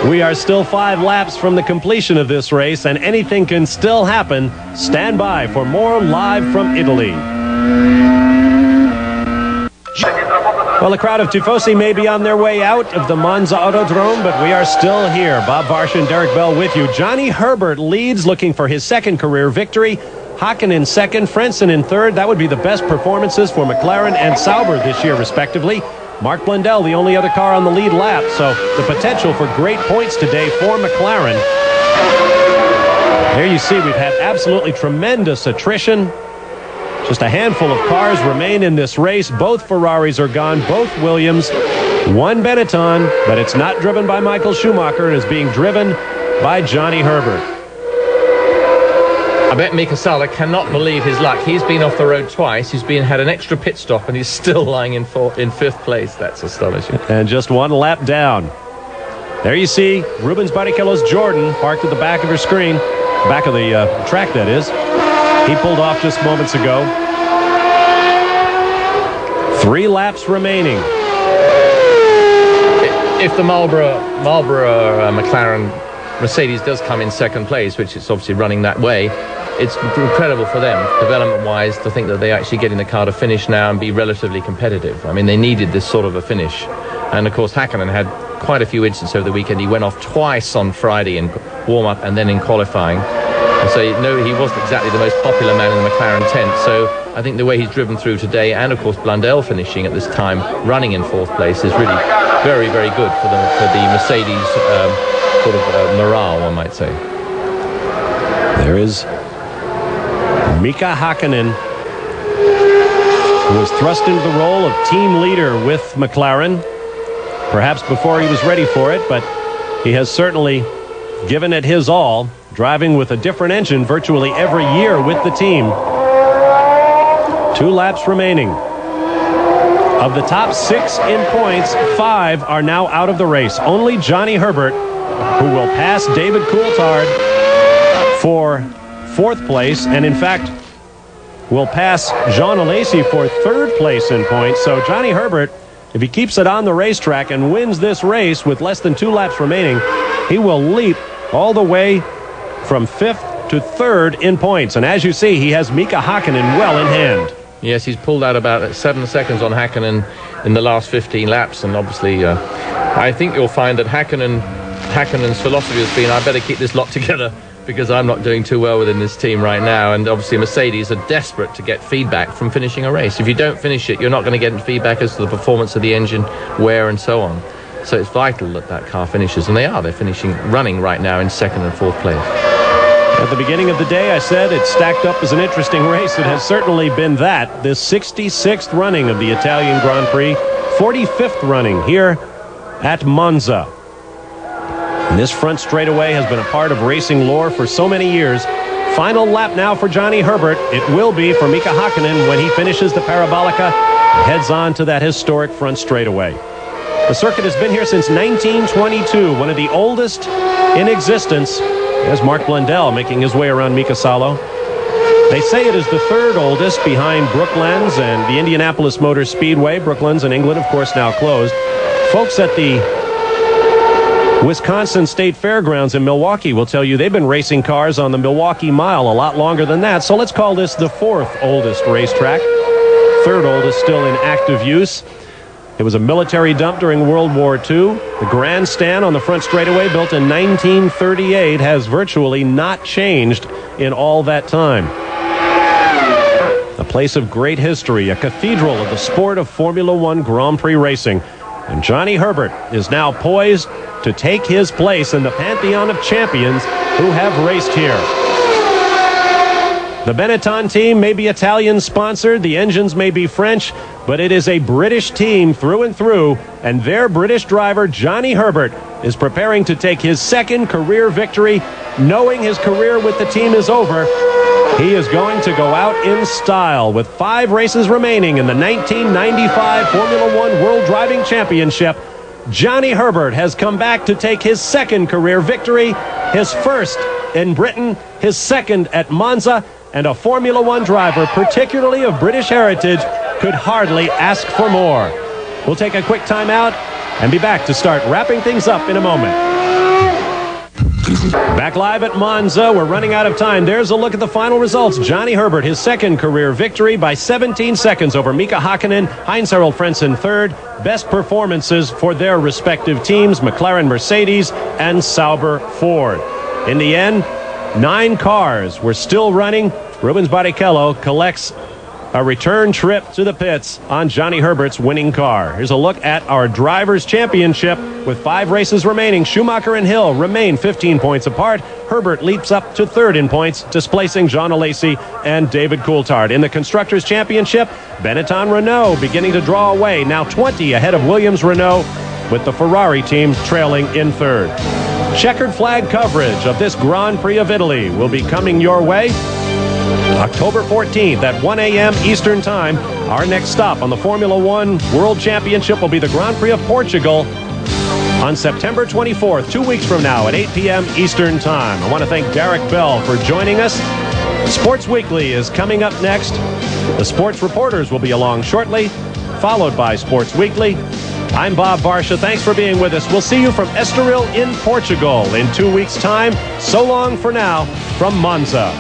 We are still 5 laps from the completion of this race, and anything can still happen. Stand by for more live from Italy. Well, the crowd of Tifosi may be on their way out of the Monza Autodrome, but we are still here. Bob Varsha and Derek Bell with you. Johnny Herbert leads, looking for his second career victory. Hakkinen in second, Frentzen in third. That would be the best performances for McLaren and Sauber this year, respectively. Mark Blundell, the only other car on the lead lap, so the potential for great points today for McLaren. There you see we've had absolutely tremendous attrition. Just a handful of cars remain in this race. Both Ferraris are gone, both Williams, one Benetton, but it's not driven by Michael Schumacher. It is being driven by Johnny Herbert. I bet Mika Sala cannot believe his luck. He's been off the road twice. He's had an extra pit stop, and he's still lying in fifth place. That's astonishing. And just one lap down. There you see Rubens Barrichello's Jordan parked at the back of your screen, back of the track, that is. He pulled off just moments ago. 3 laps remaining. If the Marlboro McLaren Mercedes does come in second place, which it's obviously running that way, it's incredible for them, development-wise, to think that they're actually getting the car to finish now and be relatively competitive. I mean, they needed this sort of a finish. And, of course, Hakkinen had quite a few incidents over the weekend. He went off twice on Friday in warm-up and then in qualifying. And so, no, he wasn't exactly the most popular man in the McLaren tent. So I think the way he's driven through today, and, of course, Blundell finishing at this time, running in fourth place, is really very, very good for the Mercedes sort of morale, one might say. There is Mika Hakkinen, who was thrust into the role of team leader with McLaren, perhaps before he was ready for it, but he has certainly given it his all, driving with a different engine virtually every year with the team. 2 laps remaining. Of the top 6 in points, 5 are now out of the race. Only Johnny Herbert, who will pass David Coulthard for 4th place, and in fact will pass Jean Alesi for 3rd place in points. So Johnny Herbert, if he keeps it on the racetrack and wins this race with less than 2 laps remaining, he will leap all the way from 5th to 3rd in points. And as you see, he has Mika Hakkinen well in hand. Yes, he's pulled out about 7 seconds on Hakkinen in the last 15 laps, and obviously I think you'll find that Hakkinen's philosophy has been, I better keep this lot together because I'm not doing too well within this team right now. And obviously Mercedes are desperate to get feedback from finishing a race. If you don't finish it, you're not going to get feedback as to the performance of the engine, wear and so on. So it's vital that that car finishes, and they're finishing, running right now in 2nd and 4th place. At the beginning of the day, I said it stacked up as an interesting race. It has certainly been that. This 66th running of the Italian Grand Prix, 45th running here at Monza. And this front straightaway has been a part of racing lore for so many years. Final lap now for Johnny Herbert. It will be for Mika Hakkinen when he finishes the Parabolica and heads on to that historic front straightaway. The circuit has been here since 1922, one of the oldest in existence. There's Mark Blundell making his way around Mika Salo. They say it is the 3rd oldest behind Brooklands and the Indianapolis Motor Speedway. Brooklands in England, of course, now closed. Folks at the Wisconsin State Fairgrounds in Milwaukee will tell you they've been racing cars on the Milwaukee Mile a lot longer than that. So let's call this the 4th oldest racetrack. 3rd oldest still in active use. It was a military dump during World War II. The grandstand on the front straightaway, built in 1938, has virtually not changed in all that time. A place of great history, a cathedral of the sport of Formula One Grand Prix racing. And Johnny Herbert is now poised to take his place in the pantheon of champions who have raced here. The Benetton team may be Italian-sponsored, the engines may be French, but it is a British team through and through, and their British driver, Johnny Herbert, is preparing to take his 2nd career victory. Knowing his career with the team is over, he is going to go out in style with 5 races remaining in the 1995 Formula One World Driving Championship. Johnny Herbert has come back to take his 2nd career victory, his 1st in Britain, his 2nd at Monza, and a Formula One driver, particularly of British heritage, could hardly ask for more. We'll take a quick time out and be back to start wrapping things up in a moment. Back live at Monza. We're running out of time. There's a look at the final results. Johnny Herbert, his second career victory by 17 seconds over Mika Hakkinen, Heinz-Harald Frentzen third. Best performances for their respective teams, McLaren Mercedes and Sauber Ford. In the end, 9 cars were still running. Rubens Barrichello collects a return trip to the pits on Johnny Herbert's winning car. Here's a look at our Drivers' Championship. With 5 races remaining, Schumacher and Hill remain 15 points apart. Herbert leaps up to third in points, displacing Jean Alesi and David Coulthard. In the Constructors' Championship, Benetton Renault beginning to draw away, now 20 ahead of Williams Renault, with the Ferrari team trailing in third. Checkered flag coverage of this Grand Prix of Italy will be coming your way October 14th at 1 a.m. Eastern Time. Our next stop on the Formula One World Championship will be the Grand Prix of Portugal on September 24th, 2 weeks from now at 8 p.m. Eastern Time. I want to thank Derek Bell for joining us. Sports Weekly is coming up next. The sports reporters will be along shortly, followed by Sports Weekly. I'm Bob Varsha. Thanks for being with us. We'll see you from Estoril in Portugal in 2 weeks' time. So long for now from Monza.